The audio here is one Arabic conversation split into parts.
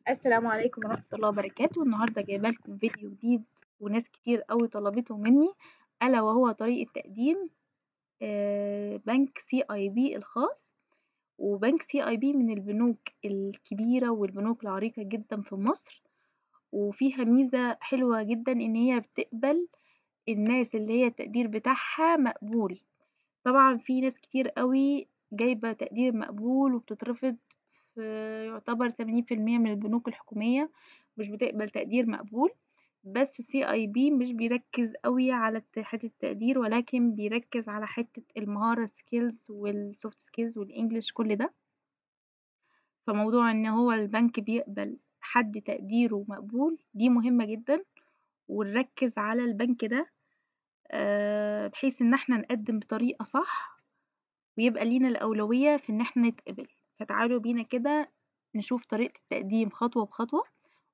السلام عليكم ورحمة الله وبركاته. النهاردة جايبة لكم فيديو جديد وناس كتير قوي طلبته مني، ألا وهو طريقة تقديم بنك CIB الخاص. وبنك CIB من البنوك الكبيرة والبنوك العريقة جدا في مصر، وفيها ميزة حلوة جدا إن هي بتقبل الناس اللي هي التقدير بتاعها مقبول. طبعا في ناس كتير قوي جايبة تقدير مقبول وبتترفض، في يعتبر 80% من البنوك الحكومية مش بتقبل تقدير مقبول. بس CIB مش بيركز قوي على حتة التقدير، ولكن بيركز على حتة المهارة سكيلز والسوفت سكيلز والانجليش كل ده. فموضوع ان هو البنك بيقبل حد تقديره مقبول دي مهمة جدا، ونركز على البنك ده بحيث ان احنا نقدم بطريقة صح ويبقى لينا الأولوية في إن احنا نتقبل. فتعالوا بينا كده نشوف طريقة التقديم خطوة بخطوة.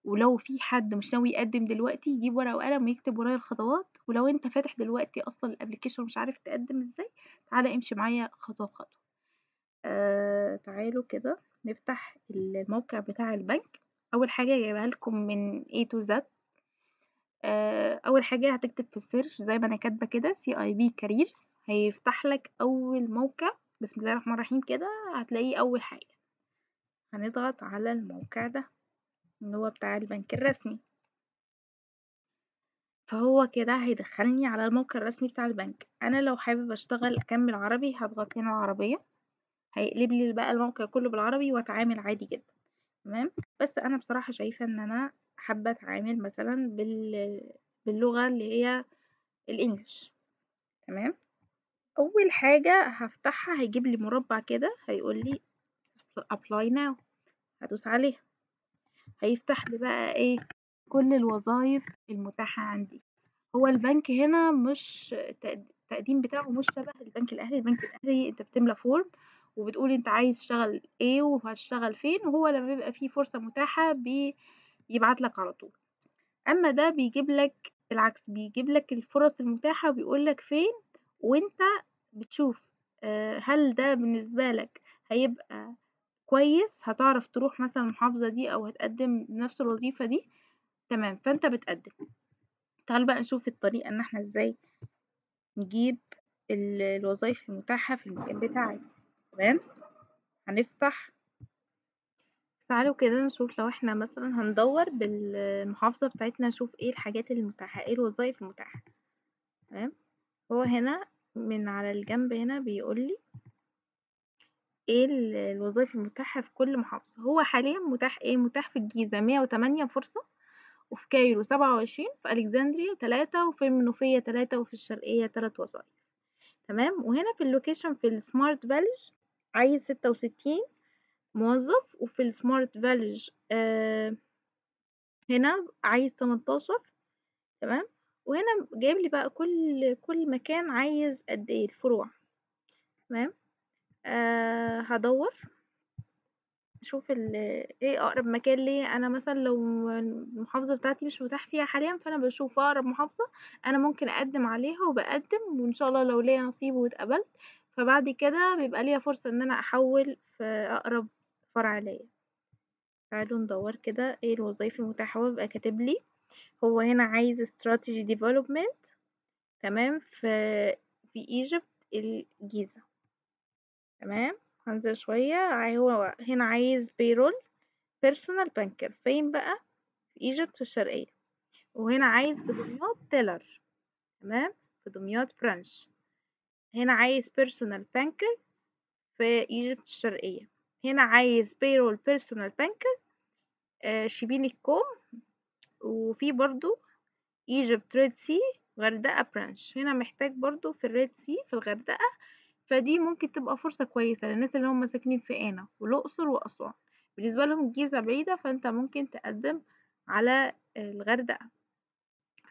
ولو في حد مش ناوي يقدم دلوقتي يجيب ورقة وقلم ويكتب ورايا الخطوات، ولو انت فاتح دلوقتي اصلا الابليكيشن ومش عارف تقدم ازاي تعالى امشي معايا خطوة بخطوة. تعالوا كده نفتح الموقع بتاع البنك. اول حاجة جايبها لكم من A to Z. اول حاجة هتكتب في السيرش زي ما انا كاتبة كده CIB careers، هيفتح لك اول موقع. بسم الله الرحمن الرحيم كده هتلاقيه اول حاجة. هنضغط على الموقع ده اللي هو بتاع البنك الرسمي، فهو كده هيدخلني على الموقع الرسمي بتاع البنك. انا لو حابب اشتغل اكمل عربي هضغط هنا العربية، هيقلب لي بقى الموقع كله بالعربي واتعامل عادي جدا. تمام. بس انا بصراحة شايفة ان انا حابة اتعامل مثلا باللغة اللي هي الانجليش. تمام. اول حاجة هفتحها هيجيب لي مربع كده هيقول لي apply now، هدوس عليه هيفتح لي بقى ايه كل الوظائف المتاحة عندي. هو البنك هنا مش التقديم بتاعه مش شبه البنك الاهلي. البنك الاهلي انت بتملى فورم وبتقول انت عايز تشتغل ايه وهتشتغل فين، وهو لما بيبقى فيه فرصة متاحة بيبعت لك على طول. اما ده بيجيب لك العكس، بيجيب لك الفرص المتاحة وبيقول لك فين، وانت بتشوف هل ده بالنسبة لك هيبقى كويس، هتعرف تروح مثلا المحافظة دي او هتقدم نفس الوظيفة دي. تمام، فانت بتقدم. تعال بقى نشوف الطريقة ان احنا ازاي نجيب الوظائف المتاحة في المكان بتاعي. تمام. هنفتح، تعالوا كده نشوف لو احنا مثلا هندور بالمحافظة بتاعتنا نشوف ايه الحاجات المتاحة، ايه الوظائف المتاحة. تمام. هو هنا من على الجنب هنا بيقولي ايه الوظائف المتاحة في كل محافظة. هو حاليا متاح ايه؟ متاح في الجيزة 108 فرصة، وفي كايرو 27، في ألكسندريا 3، وفي المنوفية 3، وفي الشرقية 3 وظائف. تمام. وهنا في اللوكيشن في السمارت فاليج عايز 66 موظف، وفي السمارت فاليج هنا عايز 18. تمام. وهنا جايب لي بقى كل مكان عايز قد ايه الفروع. تمام. هدور اشوف ايه اقرب مكان ليا. انا مثلا لو المحافظه بتاعتي مش متاح فيها حاليا، فانا بشوف اقرب محافظه انا ممكن اقدم عليها وبقدم، وان شاء الله لو ليا نصيب واتقبلت فبعد كده بيبقى ليا فرصه ان انا احول في اقرب فرع ليا. تعالوا ندور كده ايه الوظائف المتاحه. هو بيبقى كاتب لي هو هنا عايز strategy development. تمام. في ايجيبت الجيزه. تمام. هنزل شويه هو هنا عايز payroll بيرسونال بانكر. فين بقى؟ في ايجيبت في الشرقية. وهنا عايز في دمياط تيلر. تمام. في دمياط برانش. هنا عايز بيرسونال بانكر في ايجيبت الشرقية. هنا عايز بيرول بيرسونال بانكر شبين الكوم. وفي برضو ايجيبت ريد سي غردقة برانش. هنا محتاج برضو في الريد سي في الغردقة، فدي ممكن تبقى فرصة كويسة للناس اللي هم ساكنين في قنا والأقصر وأسوان. بالنسبة لهم الجيزة بعيدة، فانت ممكن تقدم على الغردقة.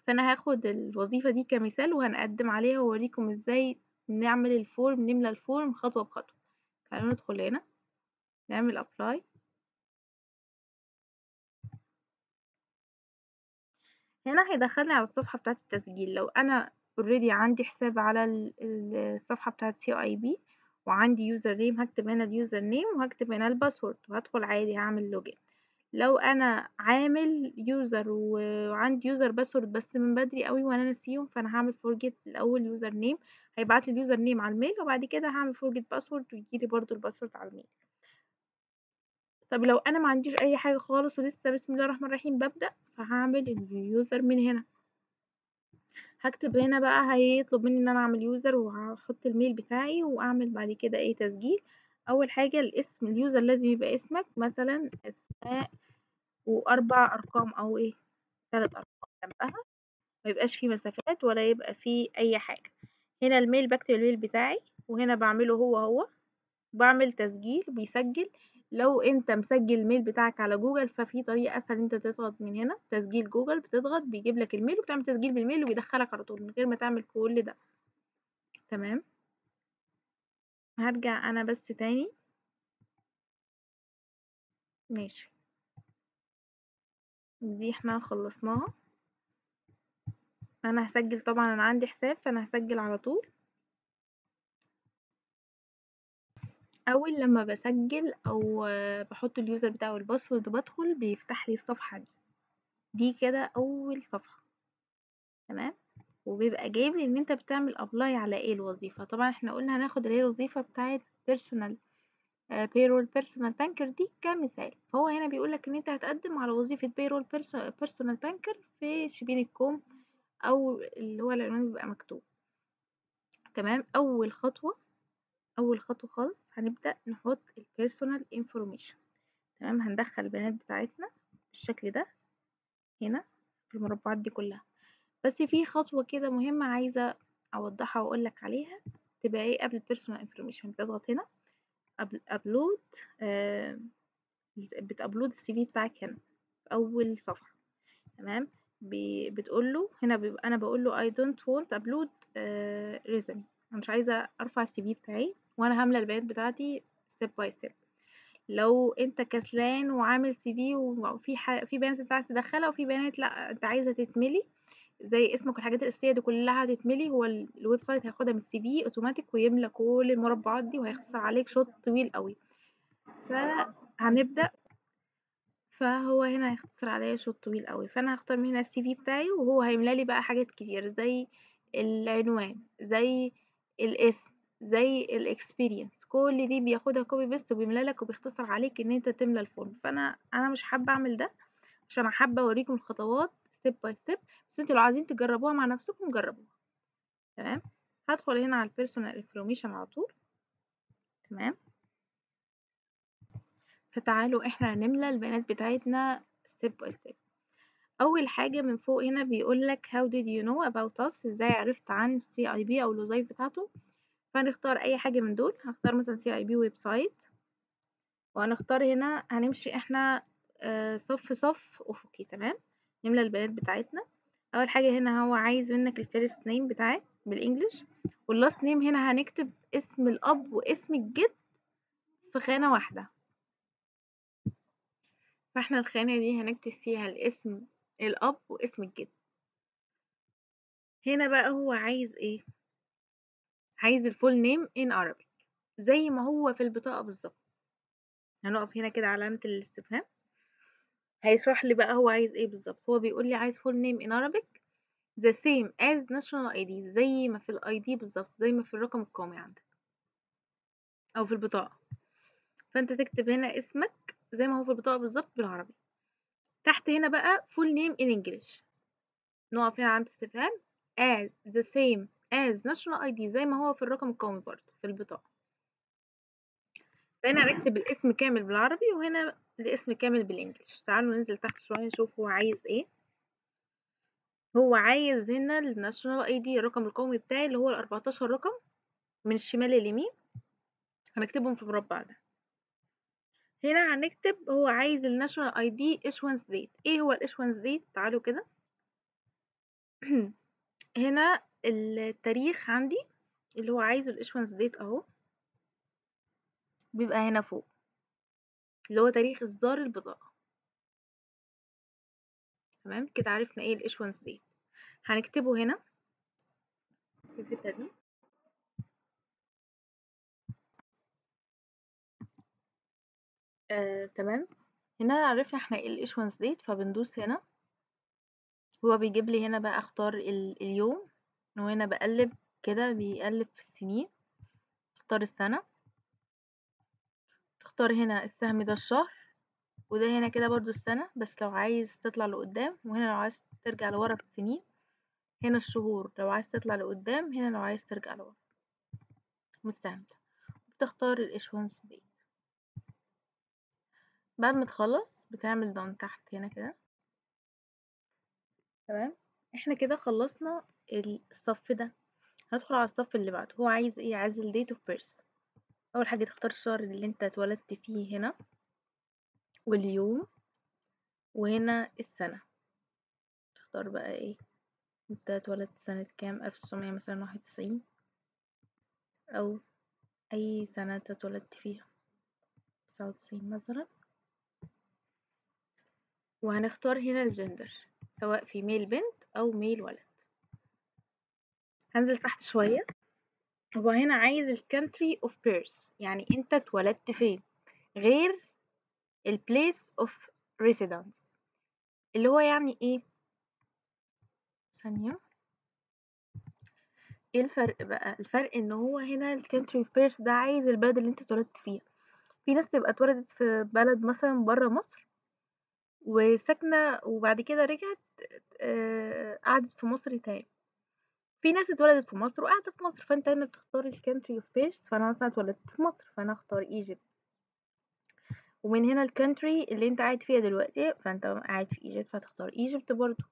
فانا هاخد الوظيفة دي كمثال وهنقدم عليها ووريكم ازاي نعمل الفورم، نملى الفورم خطوة بخطوة. تعالوا ندخل هنا نعمل ابلاي. هنا هيدخلني على الصفحة بتاعة التسجيل. لو انا اوريدي عندي حساب على الصفحة بتاعة CIB وعندي يوزر نيم، هكتب هنا اليوزر نيم وهكتب هنا الباسورد وهدخل عادي هعمل لوجين. لو انا عامل يوزر وعندي يوزر باسورد بس من بدري قوي وانا ناسيهم، فانا هعمل فورجيت الاول يوزر نيم، هيبعت لي اليوزر نيم على الميل، وبعد كده هعمل فورجيت باسورد ويجي لي برده الباسورد على الميل. طب لو انا ما عنديش اي حاجه خالص ولسه بسم الله الرحمن الرحيم ببدأ، فهعمل اليوزر من هنا، هكتب هنا بقى هيطلب مني ان انا اعمل يوزر، وهحط الميل بتاعي واعمل بعد كده ايه تسجيل. اول حاجه الاسم، اليوزر لازم يبقى اسمك مثلا اسماء واربع ارقام او ايه 3 ارقام جنبها، ما يبقاش فيه مسافات ولا يبقى فيه اي حاجه. هنا الميل بكتب الميل بتاعي، وهنا بعمله هو بعمل تسجيل بيسجل. لو انت مسجل الميل بتاعك على جوجل ففي طريقه اسهل، انت تضغط من هنا تسجيل جوجل، بتضغط بيجيب لك الميل وبتعمل تسجيل بالميل وبيدخلك على طول من غير ما تعمل كل ده. تمام. هرجع انا بس تاني. ماشي، دي احنا خلصناها. انا هسجل طبعا، انا عندي حساب فانا هسجل على طول. اول لما بسجل او بحط اليوزر بتاعه والباسورد وبدخل بيفتح لي الصفحة دي كده اول صفحة. تمام. وبيبقى جايب لي ان انت بتعمل ابلاي على ايه الوظيفة. طبعا احنا قلنا هناخد اللي هي الوظيفة بتاعت بيرسونال بيرول بيرسونال بانكر دي كمثال. فهو هنا بيقول لك ان انت هتقدم على وظيفة بيرول بيرسونال بانكر في شبين الكوم، او اللي هو العنوان بيبقى مكتوب. تمام. اول خطوة خالص هنبدأ نحط البيرسونال انفورميشن. تمام. هندخل البيانات بتاعتنا بالشكل ده هنا في المربعات دي كلها. بس في خطوة كده مهمة عايزة اوضحها واقول لك عليها، تبقى ايه قبل البيرسونال انفورميشن. بتضغط هنا قبل ابلود، بتابلود السي في بتاعك هنا في اول صفحة. تمام. بتقول له هنا انا بقول له I don't want upload resume، انا مش عايزة ارفع السي في بتاعي وانا هاملة البيانات بتاعتي step by step. لو انت كسلان وعامل سي في وفي في بيانات انت عايز تدخلها وفي بيانات لا انت عايزه تتملي زي اسمك والحاجات الاساسيه دي كلها هتتملي، هو الويب سايت هياخدها من السي في اوتوماتيك ويملى كل المربعات دي وهيختصر عليك شوط طويل قوي. فهنبدا، فهو هنا هيختصر عليا شوط طويل قوي، فانا هختار من هنا السي في بتاعي وهو هيملى لي بقى حاجات كتير زي العنوان، زي الاسم، زي الاكسبيرينس، كل دي بياخدها كوبي بيست وبيملى لك وبيختصر عليك ان انت تملى الفورم. فانا مش حابه اعمل ده عشان حابه اوريكم الخطوات ستيب باي ستيب، بس انتوا لو عايزين تجربوها مع نفسكم جربوها. تمام. هدخل هنا على البيرسونال انفورميشن على طول. تمام. فتعالوا احنا هنملى البيانات بتاعتنا ستيب باي ستيب. اول حاجه من فوق هنا بيقول لك how did you know about us، ازاي عرفت عن سي اي بي او الوظائف بتاعته. فهنختار اي حاجه من دول، هختار مثلا سي اي بي ويب سايت، وهنختار هنا هنمشي احنا صف صف افقي. تمام. نملى البيانات بتاعتنا. اول حاجه هنا هو عايز منك الفيرست نيم بتاعك بالانجلش، واللاست نيم هنا هنكتب اسم الاب واسم الجد في خانه واحده. فاحنا الخانه دي هنكتب فيها الاسم الاب واسم الجد. هنا بقى هو عايز ايه؟ عايز الفول نيم in Arabic زي ما هو في البطاقة بالظبط. هنقف هنا كده علامة الاستفهام، هيشرح لي بقى هو عايز ايه بالظبط. هو بيقول لي عايز full name in Arabic the same as national ID، زي ما في الاي دي بالظبط، زي ما في الرقم القومي عندك او في البطاقة. فانت تكتب هنا اسمك زي ما هو في البطاقة بالظبط بالعربي. تحت هنا بقى full name in English، نقف هنا علامة استفهام as the same as national ID زي ما هو في الرقم القومي برضه في البطاقة. فهنا هنكتب الاسم كامل بالعربي وهنا الاسم كامل بالانجلش. تعالوا ننزل تحت شوية نشوف هو عايز ايه. هو عايز هنا الناشونال اي دي الرقم القومي بتاعي اللي هو ال14 رقم من الشمال لليمين، هنكتبهم في المربع ده. هنا هنكتب هو عايز الناشونال اي دي issuance date. ايه هو الissuance date؟ تعالوا كده هنا التاريخ عندي اللي هو عايزه الissuance date اهو، بيبقى هنا فوق اللي هو تاريخ اصدار البطاقة. تمام كده عرفنا ايه الissuance date. هنكتبه هنا في الحتة دي. تمام. هنا عرفنا احنا ايه الاشوانس ديت، فبندوس هنا. هو بيجيب لي هنا بقى اختار اليوم، وهنا بقلب كده بيقلب في السنين. تختار السنة، تختار هنا السهم ده الشهر، وده هنا كده برضو السنة بس لو عايز تطلع لقدام، وهنا لو عايز ترجع لورا في السنين. هنا الشهور لو عايز تطلع لقدام، هنا لو عايز ترجع لورا من السهم ده. بتختار الاشوانس دي. بعد ما تخلص بتعمل دون تحت هنا كده. تمام، احنا كده خلصنا الصف ده. هندخل على الصف اللي بعده. هو عايز ايه؟ عايز ال date of birth. اول حاجة تختار الشهر اللي انت اتولدت فيه هنا، واليوم، وهنا السنة. تختار بقى ايه، انت اتولدت سنة كام، 1900 مثلا 91، او اي سنة انت اتولدت فيها، 99 مثلا. وهنختار هنا الجندر، سواء في ميل بنت او ميل ولد. هنزل تحت شوية. هو هنا عايز ال country of birth، يعني انت اتولدت فين، غير ال place of residence. اللي هو يعني ايه، ثانية، ايه الفرق بقى؟ الفرق ان هو هنا ال country of birth ده عايز البلد اللي انت اتولدت فيها. في ناس تبقى اتولدت في بلد مثلا برا مصر وساكنة، وبعد كده رجعت قعدت في مصر تاني. في ناس اتولدت في مصر وقاعدة في مصر، فانت هنا بتختار ال country of birth. فانا مثلا اتولدت في مصر فانا اختار Egypt. ومن هنا ال country اللي انت قاعد فيها دلوقتي، فانت قاعد في Egypt فهتختار Egypt برضو.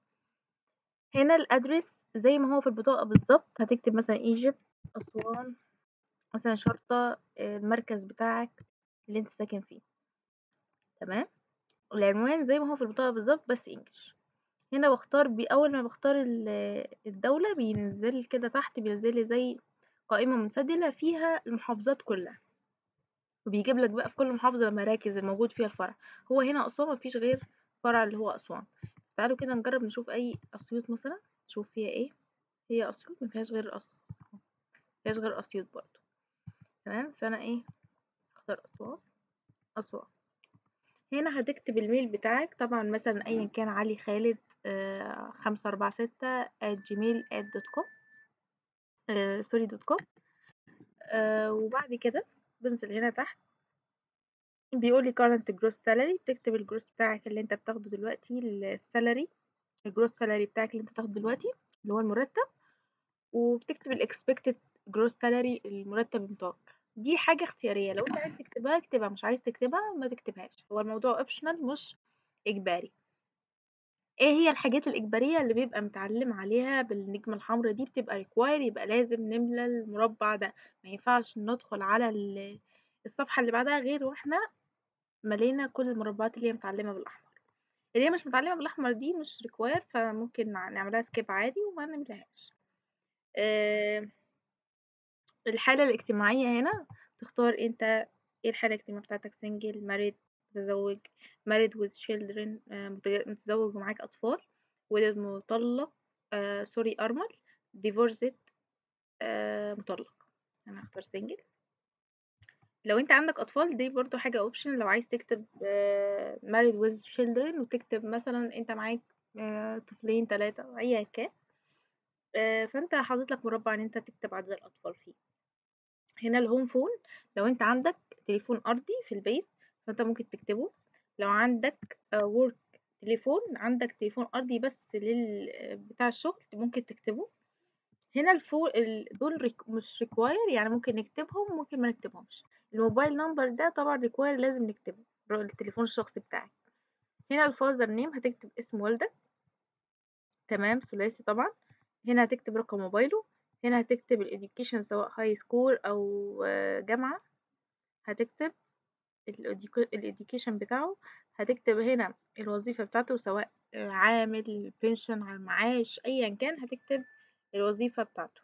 هنا الادرس زي ما هو في البطاقة بالظبط، هتكتب مثلا Egypt أسوان مثلا شرطة، المركز بتاعك اللي انت ساكن فيه. تمام، العنوان زي ما هو في البطاقة بالظبط بس انجلش. هنا باختار أول ما باختار الدولة بينزل كده تحت، بينزل لي زي قائمة منسدلة فيها المحافظات كلها، وبيجيب لك بقى في كل محافظة المراكز الموجود فيها الفرع. هو هنا أسوان مفيش غير فرع اللي هو أسوان. تعالوا كده نجرب نشوف أي أسيوط مثلا، نشوف فيها ايه. هي أسيوط مفيهاش غير مفيهاش غير أسيوط برضو. تمام، فأنا ايه، اختار أسوان. أسوان. هنا هتكتب الميل بتاعك طبعا، مثلا أيا كان علي خالد 546 @gmail.com، سوري .com. وبعد كده بنزل هنا تحت، بيقولي current gross salary. بتكتب الجروس بتاعك اللي انت بتاخده دلوقتي، السالري، الجروس سالري بتاعك اللي انت بتاخده دلوقتي اللي هو المرتب. وبتكتب الاكسبكتد جروس سالري، المرتب المتوقع. دي حاجة اختيارية، لو انت عايز تكتبها اكتبها، مش عايز تكتبها ما تكتبهاش. هو الموضوع اوبشنال مش اجباري. ايه هي الحاجات الإجبارية اللي بيبقى متعلم عليها بالنجمة الحمراء دي؟ بتبقى require، يبقى لازم نملى المربع ده. ما ينفعش ندخل على الصفحة اللي بعدها غير واحنا ملينا كل المربعات اللي هي متعلمة بالأحمر. اللي هي مش متعلمة بالأحمر دي مش require، فممكن نعملها skip عادي وما نملاهاش. أه الحالة الاجتماعية هنا تختار انت ايه الحالة الاجتماعية بتاعتك، single، married، متزوج، married with children، متزوج ومعاك أطفال، ولد، مطلق، سوري أرمل، divorced، مطلق. أنا هختار single. لو انت عندك أطفال دي برضو حاجة option، لو عايز تكتب married with children، وتكتب مثلا انت معاك طفلين 3 أيا كان. فانت حاطط لك مربع ان انت تكتب عدد الأطفال فيه. هنا الهوم فون، لو انت عندك تليفون ارضي في البيت فانت ممكن تكتبه. لو عندك ورك تليفون، عندك تليفون ارضي بس بتاع الشغل، ممكن تكتبه. هنا دول مش ريكواير، يعني ممكن نكتبهم ممكن ما نكتبهمش. الموبايل نمبر ده طبعا ريكواير، لازم نكتبه، التليفون الشخصي بتاعك. هنا الفازر نيم، هتكتب اسم والدك، تمام، ثلاثي طبعا. هنا هتكتب رقم موبايله. هنا هتكتب الإديوكيشن سواء هاي سكول أو جامعة. هتكتب الإديوكيشن بتاعه. هتكتب هنا الوظيفة بتاعته سواء عامل، بنشن، على المعاش، أيا كان هتكتب الوظيفة بتاعته.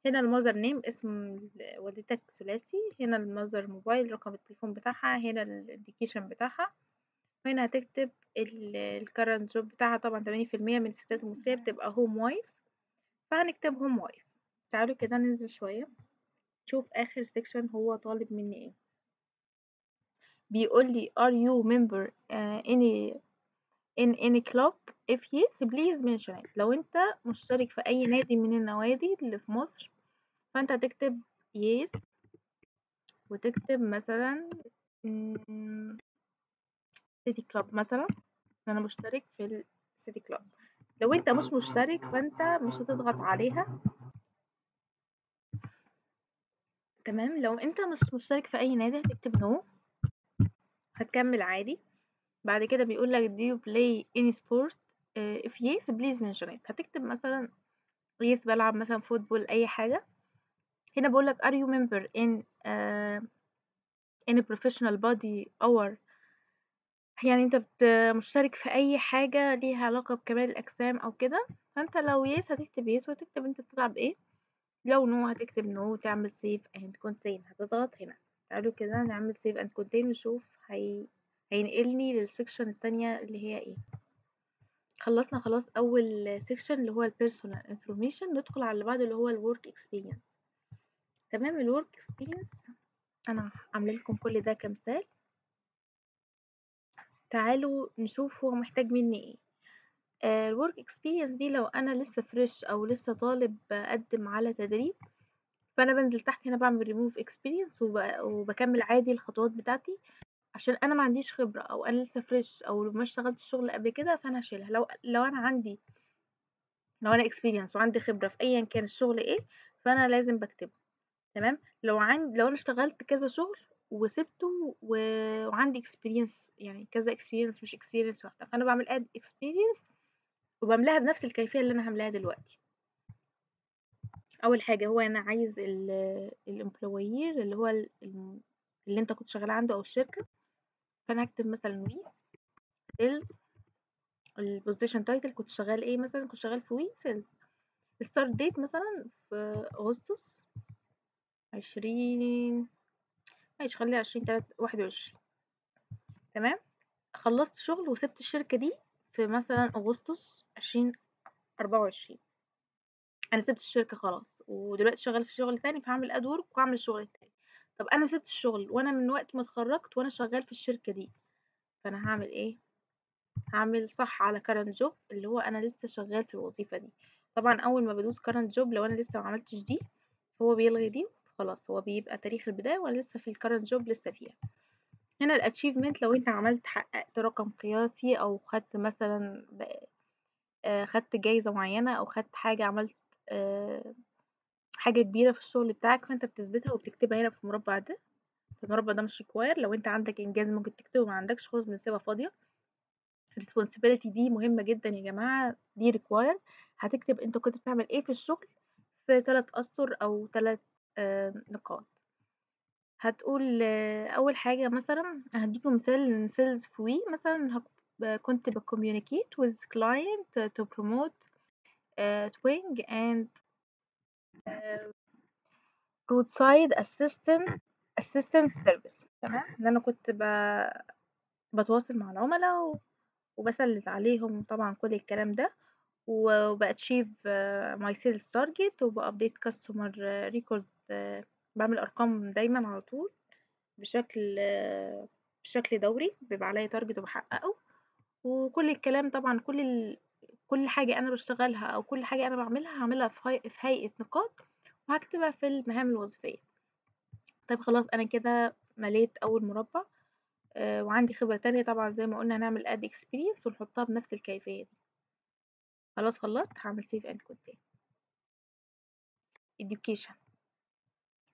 هنا المذر نيم، اسم والدتك ثلاثي. هنا المذر موبايل، رقم التليفون بتاعها. هنا الإديوكيشن بتاعها. هنا هتكتب الكرنت جوب بتاعها. طبعا 80% من الستات المصرية بتبقى هوم وايف، فهنكتب هوم وايف. تعالوا كده ننزل شوية، شوف آخر سيكشن هو طالب مني ايه. بيقول لي are you member in any club if yes please mention it. لو انت مشترك في اي نادي من النوادي اللي في مصر فانت هتكتب yes وتكتب مثلا سيتي كلاب مثلا، انا مشترك في السيتي كلاب. لو انت مش مشترك فانت مش هتضغط عليها. تمام، لو انت مش مشترك في اي نادي هتكتب نو، هتكمل عادي. بعد كده بيقول لك do you play any sport if yes please mention it. هتكتب مثلا yes بلعب مثلا فوتبول اي حاجة. هنا بيقول لك are you member in a professional body or يعني انت مشترك في اي حاجة ليها علاقة بكمال الاجسام او كده. فانت لو yes هتكتب yes وتكتب انت بتلعب ايه. لو نو هتكتب نو وتعمل سيف اند كونتين. هتضغط هنا. تعالوا كده نعمل سيف اند كونتين ونشوف هينقلني للسكشن التانية اللي هي ايه. خلصنا خلاص اول سيكشن اللي هو البيرسونال انفورميشن. ندخل على اللي بعده اللي هو الورك اكسبيرينس. تمام، الورك اكسبيرينس انا عامله لكم كل ده كمثال. تعالوا نشوف هو محتاج مني ايه. الورك اكسبيرينس دي لو انا لسه فريش او لسه طالب بقدم على تدريب، فانا بنزل تحت هنا بعمل ريموف اكسبيرينس وبكمل عادي الخطوات بتاعتي، عشان انا ما عنديش خبره او انا لسه فريش او ما اشتغلتش شغل قبل كده فانا هشيلها. لو انا اكسبيرينس وعندي خبره في ايا كان الشغل ايه فانا لازم بكتبه. تمام، لو انا اشتغلت كذا شغل وسبته وعندي اكسبيرينس يعني كذا اكسبيرينس مش اكسبيرينس واحده، فانا بعمل اد اكسبيرينس وبملاها بنفس الكيفيه اللي انا عاملاها دلوقتي. اول حاجه هو انا عايز الامبلوير اللي هو اللي انت كنت شغال عنده او الشركه، فانا هكتب مثلا وي سيلز. البوزيشن تايتل كنت شغال ايه، مثلا كنت شغال في وي سيلز. الستارت ديت مثلا في اغسطس 20، ماشي خليها 20/3/21. تمام، خلصت شغل وسبت الشركة دي في مثلا أغسطس 20/24. أنا سبت الشركة خلاص ودلوقتي شغال في شغل تاني، فهعمل اد ورك وهعمل الشغل التاني. طب أنا سبت الشغل وأنا من وقت ما اتخرجت وأنا شغال في الشركة دي، فأنا هعمل إيه؟ هعمل صح على current job اللي هو أنا لسه شغال في الوظيفة دي. طبعا أول ما بدوس current job لو أنا لسه ما عملتش دي هو بيلغي دي خلاص، هو بيبقى تاريخ البداية وأنا لسه في current job لسه فيها. هنا الاتشيفمنت لو انت عملت حققت رقم قياسي او خدت مثلا خدت جايزة معينة او خدت حاجة، عملت آه، حاجة كبيرة في الشغل بتاعك فانت بتثبتها وبتكتبها هنا في المربع ده. المربع ده مش require، لو انت عندك انجاز ممكن تكتبه، ما عندكش خلاص بنسيبها فاضية. responsibility دي مهمة جدا يا جماعة، دي require. هتكتب انت كنت بتعمل ايه في الشغل في 3 أسطر او 3 نقاط. هتقول أول حاجة مثلا هديكم مثال sales في وي مثلا كنت communicate with client to promote twing and roadside assistance service. تمام، ان انا كنت بتواصل مع العملاء وبسلس عليهم طبعا كل الكلام ده، وبأتشيف my sales target وبأبديت customer record. بعمل أرقام دايما على طول بشكل دوري، بيبقى عليا تارجت وبحققه. وكل الكلام طبعا كل حاجة أنا باشتغلها أو كل حاجة أنا باعملها هاعملها في هيئة نقاط وهاكتبها في المهام الوظيفية. طيب خلاص أنا كده مليت أول مربع. وعندي خبرة تانية طبعا زي ما قلنا هنعمل add experience ونحطها بنفس الكيفية دي. خلاص خلصت، هاعمل save and continue.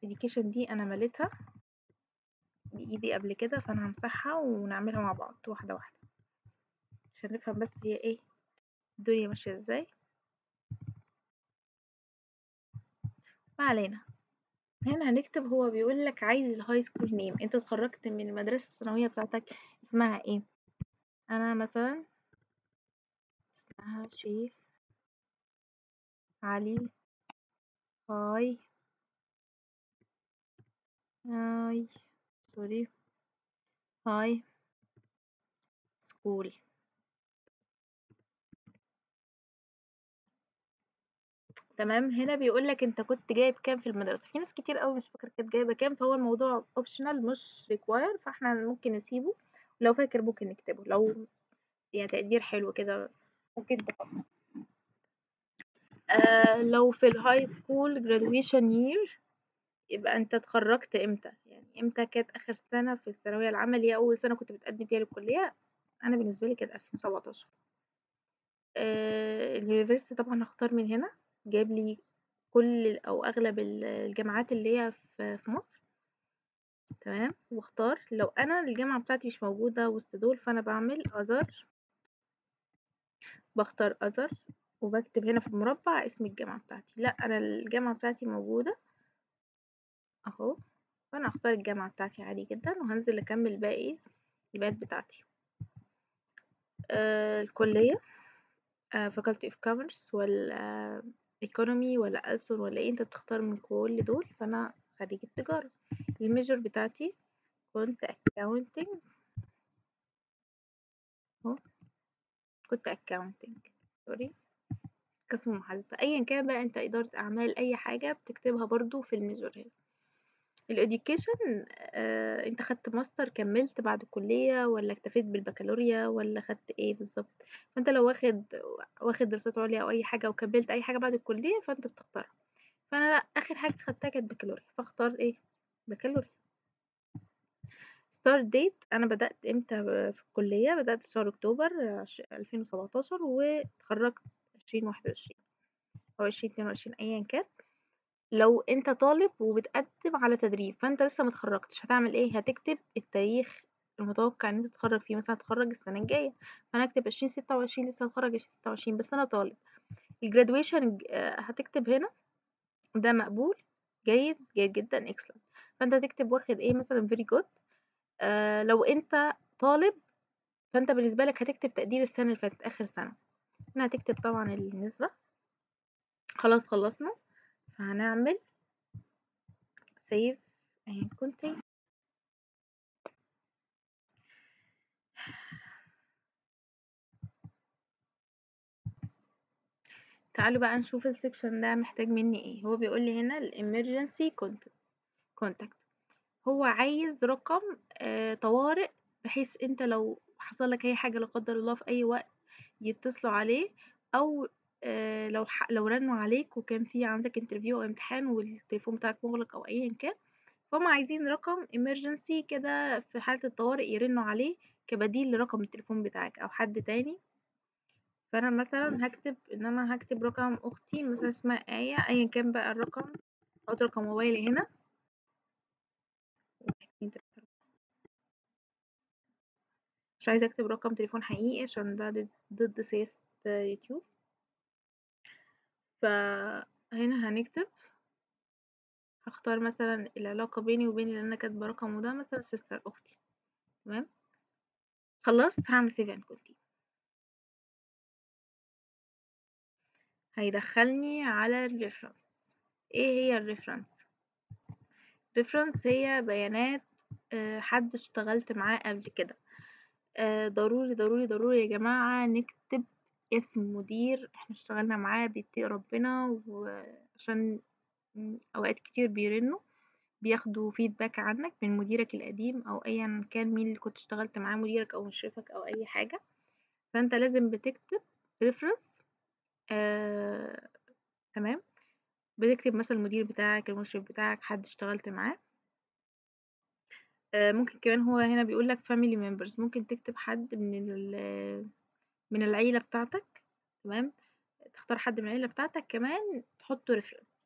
education دي أنا مليتها بإيدي قبل كده، فأنا همسحها ونعملها مع بعض واحدة واحدة عشان نفهم بس هي ايه الدنيا ماشية ازاي. ما علينا. هنا هنكتب، هو بيقول لك عايز الهاي سكول نيم، انت اتخرجت من المدرسة الثانوية بتاعتك اسمها ايه. انا مثلا اسمها شيخ علي هاي هاي سوري هاي سكول. تمام. هنا بيقول لك انت كنت جايب كام في المدرسة. في ناس كتير قوي مش فاكرة كانت جايبة كام، فهو الموضوع اوبشنال مش ريكواير، فاحنا ممكن نسيبه. لو فاكر ممكن نكتبه، لو يعني تقدير حلو كده ممكن تحط. لو في الهاي سكول graduation year، يبقى انت اتخرجت امتى، يعني امتى كانت اخر سنة في الثانوية العامة اللي هي اول سنة كنت بتقدم فيها للكلية. انا بالنسبة لي كانت 2017. اليونيفرسيتي طبعا هختار من هنا، جايب لي كل او اغلب الجامعات اللي هي في مصر. تمام. واختار لو انا الجامعة بتاعتي مش موجودة وسط دول، فانا بعمل اذر، بختار اذر، وبكتب هنا في المربع اسم الجامعة بتاعتي. لا انا الجامعة بتاعتي موجودة اهو، فانا اختار الجامعة بتاعتي عادي جدا، وهنزل اكمل باقي البيانات بتاعتي. الكلية faculty of commerce ولا economy ولا ألسن ولا ايه، انت بتختار من كل دول. فانا خريجة تجارة. الميجر بتاعتي كنت accounting اهو، كنت accounting سوري، قسم محاسبة. ايا كان بقى انت إدارة اعمال اي حاجة بتكتبها برضو في الميجر هنا. الإديوكيشن انت خدت ماستر كملت بعد الكلية، ولا اكتفيت بالبكالوريا، ولا خدت ايه بالظبط. فانت لو واخد دراسات عليا او اي حاجة وكملت اي حاجة بعد الكلية فانت بتختارها. فانا لا، اخر حاجة خدتها كانت بكالوريا، فاختار ايه، بكالوريا. ستارت ديت، انا بدأت امتى في الكلية، بدأت شهر اكتوبر 2017 واتخرجت 2021 او 2022 ايا كان. لو انت طالب وبتقدم على تدريب فانت لسه متخرجتش، هتعمل ايه، هتكتب التاريخ المتوقع ان انت تتخرج فيه. مثلا هتخرج السنة الجاية، فانا اكتب 2026، لسه هتخرج 2026 بس انا طالب. الجرادويشن هتكتب هنا ده مقبول، جيد، جيد جدا، excellent. فانت هتكتب واخد ايه، مثلا very good. لو انت طالب فانت بالنسبة لك هتكتب تقدير السنة اللي فاتت اخر سنة. هنا هتكتب طبعا النسبة. خلاص خلصنا، فهنعمل save and continue. تعالوا بقى نشوف السكشن ده محتاج مني ايه. هو بيقول لي هنا الامرجنسي كونتاكت، هو عايز رقم طوارئ، بحيث انت لو حصل لك اي حاجه لا قدر الله في اي وقت يتصلوا عليه، او لو رنوا عليك وكان في عندك انترفيو او امتحان والتليفون بتاعك مغلق او ايا كان، فهم عايزين رقم emergency كده في حالة الطوارئ يرنوا عليه كبديل لرقم التليفون بتاعك او حد تاني. فانا مثلا هكتب ان انا هكتب رقم اختي مثلا اسمها آية، ايا كان بقى الرقم، احط رقم موبايلي هنا. مش عايزة اكتب رقم تليفون حقيقي عشان ده ضد سياسة يوتيوب. فهنا هنكتب، هختار مثلا العلاقة بيني وبين اللي انا كاتبة رقمه ده مثلا سيستر اختي. تمام. خلاص هعمل سيف اند كونتينيو. هيدخلني على الريفرنس. ايه هي الريفرنس؟ ريفرنس هي بيانات حد اشتغلت معاه قبل كده. ضروري ضروري ضروري يا جماعة نكتب اسم مدير احنا اشتغلنا معاه بيتقي ربنا، وعشان اوقات كتير بيرنوا بياخدوا فيدباك عنك من مديرك القديم او ايا كان مين اللي كنت اشتغلت معاه، مديرك او مشرفك او اي حاجة. فانت لازم بتكتب ريفرنس. تمام. بتكتب مثلا المدير بتاعك، المشرف بتاعك، حد اشتغلت معاه. ممكن كمان هو هنا بيقول لك family members، ممكن تكتب حد من العيلة بتاعتك. تمام. تختار حد من العيلة بتاعتك كمان تحطه ريفرنس.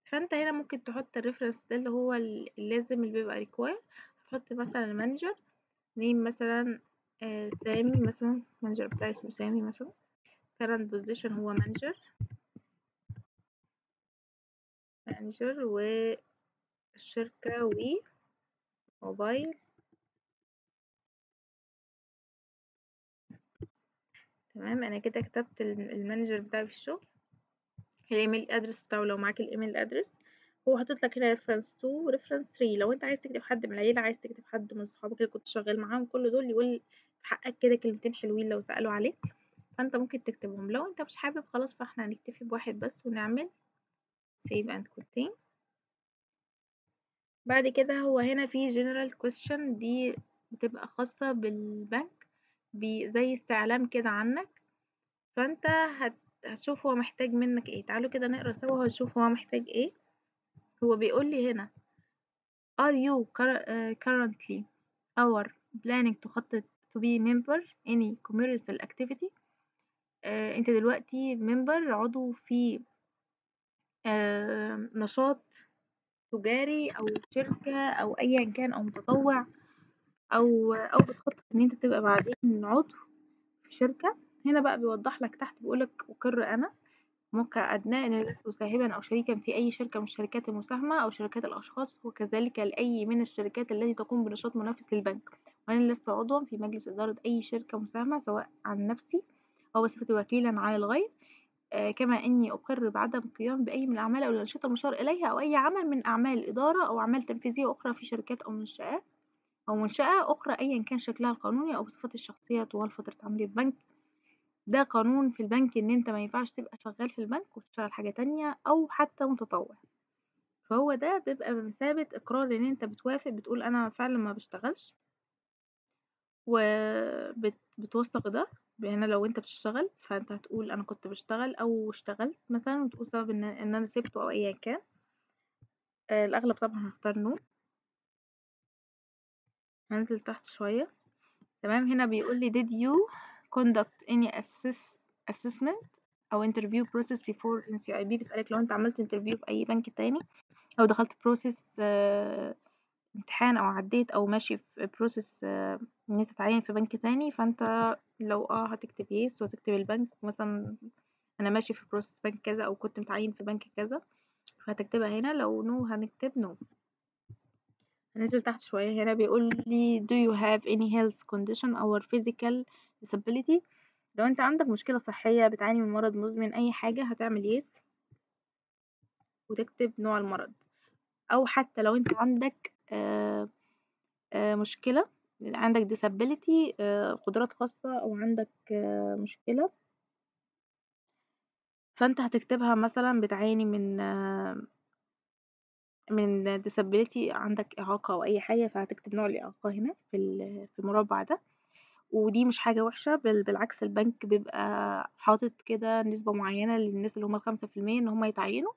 فانت هنا ممكن تحط الريفرنس ده اللي هو اللازم اللي بيبقى ريكواير. تحط مثلا المانجر نيم مثلا سامي مثلا، المانجر بتاعي اسمه سامي مثلا. current position هو مانجر والشركة وموبايل. تمام. انا كده كتبت المانجر بتاعي في الشغل، الايميل ادرس بتاعه لو معاك الايميل ادرس. هو حاطط لك هنا ريفرنس 2 وريفرنس 3. لو انت عايز تكتب حد من العيله، عايز تكتب حد من صحابك اللي كنت شغال معاهم، كل دول يقول في حقك كده كلمتين حلوين لو سالوا عليك، فانت ممكن تكتبهم. لو انت مش حابب خلاص فاحنا هنكتفي بواحد بس ونعمل save and contain. بعد كده هو هنا في general question، دي بتبقى خاصة بالبنك، زي استعلام كده عنك، فانت هتشوف هو محتاج منك ايه. تعالوا كده نقرا سوا ونشوف هو محتاج ايه. هو بيقول لي هنا are you currently or planning تخطط to be member any commercial activity. انت دلوقتي member عضو في نشاط تجاري او شركة او ايا كان او متطوع او بتخطط ان انت تبقى بعدين عضو في شركة. هنا بقى بيوضح لك تحت بيقولك أقر أنا موقع أدنى أن لست مساهما أو شريكا في أي شركة من الشركات المساهمة أو شركات الأشخاص، وكذلك لأي من الشركات التي تقوم بنشاط منافس للبنك، وأنا لست عضوا في مجلس إدارة أي شركة مساهمة سواء عن نفسي أو بصفتي وكيلا على الغير. كما أني أقر بعدم القيام بأي من الأعمال أو الأنشطة المشار إليها أو أي عمل من أعمال الإدارة أو أعمال تنفيذية أخرى في شركات أو منشأة أخرى أيا كان شكلها القانوني أو بصفتي الشخصية طوال فترة عملي في بنك. ده قانون في البنك ان انت ما ينفعش تبقى شغال في البنك وتشتغل حاجة تانية او حتى متطوع. فهو ده بيبقى بمثابة اقرار ان انت بتوافق، بتقول انا فعلا ما بشتغلش، وبتوثق ده. هنا لو انت بتشتغل فانت هتقول انا كنت بشتغل او اشتغلت مثلا، وتقول سبب ان انا سيبته او ايا كان. الاغلب طبعا هختار نو. هنزل تحت شوية. تمام. هنا بيقول لي did you conduct any assessment او interview process before NCIB. بيسألك لو انت عملت interview في اي بنك تاني او دخلت process امتحان او عديت او ماشي في process ان انت تتعين في بنك تاني. فانت لو هتكتب yes وهتكتب البنك مثلا انا ماشي في process بنك كذا او كنت متعين في بنك كذا، فهتكتبها هنا. لو نو هنكتب نو. هننزل تحت شوية. هنا بيقول لي do you have any health condition or physical disability. لو انت عندك مشكلة صحية بتعاني من مرض مزمن اي حاجة هتعمل yes وتكتب نوع المرض. او حتى لو انت عندك مشكلة، عندك disability قدرات خاصة او عندك مشكلة، فانت هتكتبها مثلا بتعاني من disability، عندك إعاقة أو أي حاجة، فهتكتب نوع الإعاقة هنا في المربع ده. ودي مش حاجة وحشة، بالعكس البنك بيبقى حاطط كده نسبة معينة للناس اللي هم ال5% إن هم يتعينوا،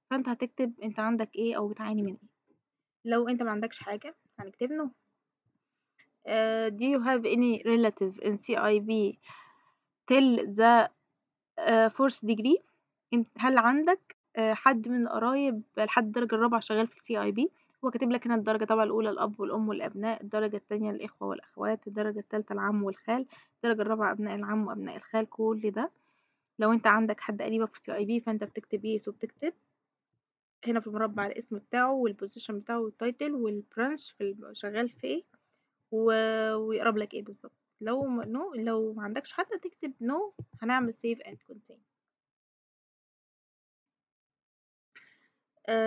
فأنت هتكتب أنت عندك إيه أو بتعاني من إيه. لو أنت ما عندكش حاجة هنكتب no. Do you have any relative in CIB till the fourth degree. هل عندك حد من القرايب لحد الدرجة الرابعة شغال في CIB. هو كاتب لك هنا الدرجة طبعا الأولى الأب والأم والأبناء، الدرجة التانية الإخوة والأخوات، الدرجة التالتة العم والخال، الدرجة الرابعة أبناء العم وأبناء الخال. كل ده لو أنت عندك حد قريبك في CIB فأنت بتكتب يس وبتكتب هنا في المربع الاسم بتاعه والبوزيشن بتاعه والتايتل والبرانش شغال في ايه ويقرب لك ايه بالظبط. لو ما عندكش حد تكتب نو. هنعمل save and contain.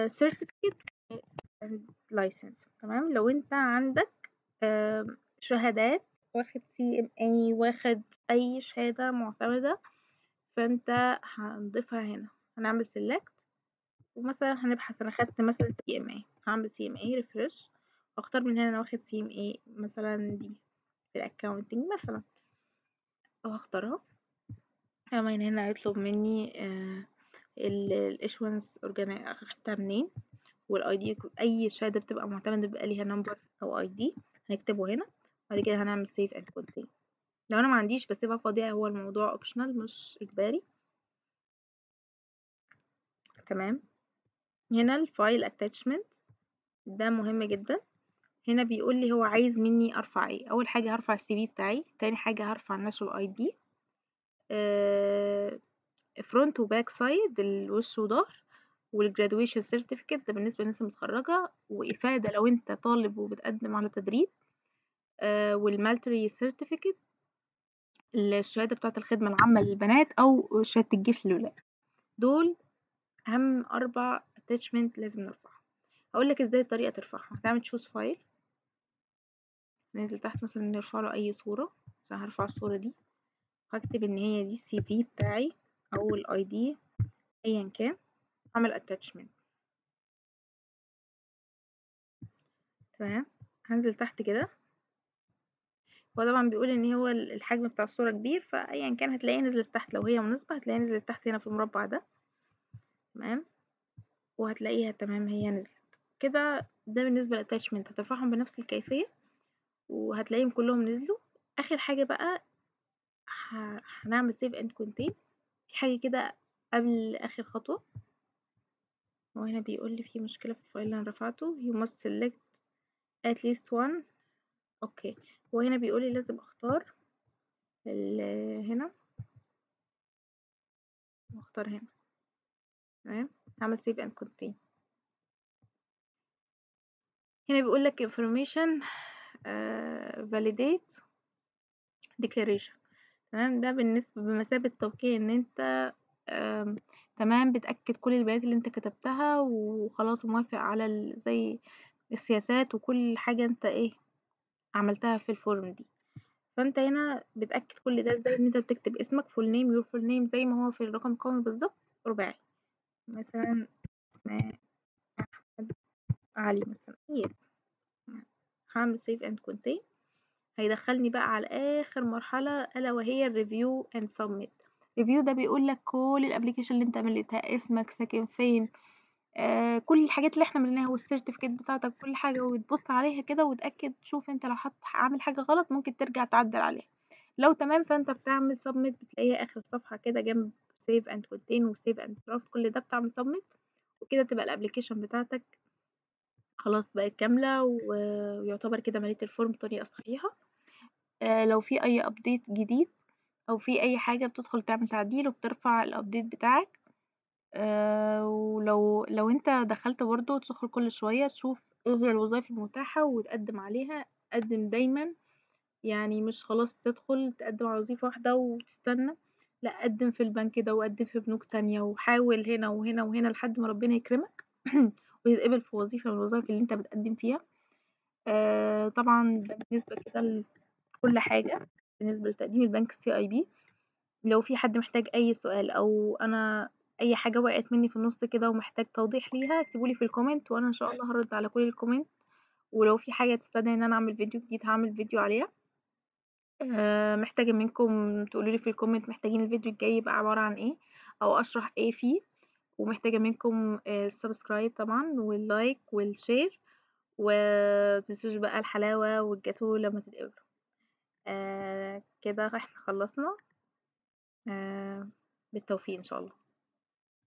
certificate and license. تمام. لو انت عندك شهادات، واخد CMA، واخد اي شهادة معتمدة، فانت هنضيفها هنا. هنعمل select ومثلا هنبحث. انا خدت مثلا CMA، هعمل CMA refresh واختار من هنا انا واخد CMA مثلا دي في الاكاونتنج مثلا، وهختارها. كمان هنا هيطلب مني الاشوانس اخدتها منين، والاي دي. اي شهاده بتبقى معتمده بيبقى ليها نمبر او اي دي، هنكتبه هنا. بعد كده هنعمل سيف اند كونتين. لو انا ما عنديش بسيبها فاضيه، هو الموضوع اوبشنال مش اجباري. تمام. هنا الفايل اتاتشمنت ده مهم جدا. هنا بيقول لي هو عايز مني ارفع ايه. اول حاجه هرفع الCV بتاعي، تاني حاجه هرفع الناشونال اي دي فرونت وباك سايد، الوش وظهر، والجرادويشن سيرتيفيكت ده بالنسبه للناس المتخرجه، وافاده لو انت طالب وبتقدم على تدريب، والمالتري سيرتيفيكت الشهاده بتاعه الخدمه العامه للبنات او شهاده الجيش للولاد. دول اهم 4 اتاتشمنت لازم نرفعهم. هقول لك ازاي الطريقه ترفعها. هتعمل تشوز فايل، ننزل تحت مثلا نرفع له اي صوره. مثلا هرفع الصوره دي، هكتب ان هي دي الCV بتاعي او الاي دي ايا كان. اعمل اتاتشمنت. تمام، هنزل تحت كده. هو طبعا بيقول ان هو الحجم بتاع الصورة كبير، فايا كان هتلاقيه نزلت تحت، لو هي مناسبة هتلاقيها نزلت تحت هنا في المربع ده. تمام، وهتلاقيها تمام هي نزلت كده. ده بالنسبة للاتاتشمنت، هترفعهم بنفس الكيفية وهتلاقيهم كلهم نزلوا. اخر حاجة بقى هنعمل save and contain. في حاجة كده قبل اخر خطوة، وهنا بيقول لي في مشكلة في الفايل اللي انا رفعته. you must select at least one. اوكي، وهنا بيقول لي لازم اختار هنا واختار هنا. تمام، هعمل save and contain. هنا بيقول لك information validate declaration. تمام، ده بالنسبة بمثابة توقيع ان انت تمام بتأكد كل البيانات اللي انت كتبتها وخلاص موافق على زي السياسات وكل حاجة انت ايه عملتها في الفورم دي. فانت هنا بتأكد كل ده ازاي؟ ان انت بتكتب اسمك فول نيم، يور فول نيم زي ما هو في الرقم القومي بالظبط رباعي. مثلا اسماء أحمد علي مثلا، يس. هعمل save and contain. هيدخلني بقى على اخر مرحلة الا وهي الريفيو اند سبميت. ريفيو ده بيقول لك كل الابلكيشن اللي انت مليتها، اسمك، ساكن فين، كل الحاجات اللي احنا مليناها والسيرتيفيكت بتاعتك، كل حاجة، وتبص عليها كده وتأكد. شوف انت لو عامل حاجة غلط ممكن ترجع تعدل عليها. لو تمام فانت بتعمل سبميت، بتلاقيها اخر صفحة كده جنب سيف اند كونتين وسيف اند درافت، كل ده بتعمل سبميت. وكده تبقى الابلكيشن بتاعتك خلاص بقت كاملة ويعتبر كده مليت الفورم بطريقة صحيحة. لو في اي ابديت جديد او في اي حاجة بتدخل تعمل تعديل وبترفع الابديت بتاعك. ولو انت دخلت برضه تدخل كل شوية تشوف ايه هي الوظائف المتاحة وتقدم عليها. قدم دايما، يعني مش خلاص تدخل تقدم على وظيفة واحدة وتستنى، لا قدم في البنك ده وقدم في بنوك تانية وحاول هنا وهنا وهنا لحد ما ربنا يكرمك ويتقبل في وظيفة من الوظائف اللي انت بتقدم فيها. طبعا ده بالنسبة كده لكل حاجة بالنسبة لتقديم البنك CIB. لو في حد محتاج اي سؤال او انا اي حاجة وقعت مني في النص كده ومحتاج توضيح ليها، اكتبولي في الكومنت وانا ان شاء الله هرد على كل الكومنت. ولو في حاجة تستدعي ان انا اعمل فيديو جديد هعمل فيديو عليها. محتاجة منكم تقولولي في الكومنت محتاجين الفيديو الجاي يبقى عبارة عن ايه او اشرح ايه فيه. ومحتاجة منكم السبسكرايب طبعا واللايك والشير. ومتنسوش بقى الحلاوة والجاتو لما تتقبلوا. كده احنا خلصنا. بالتوفيق ان شاء الله.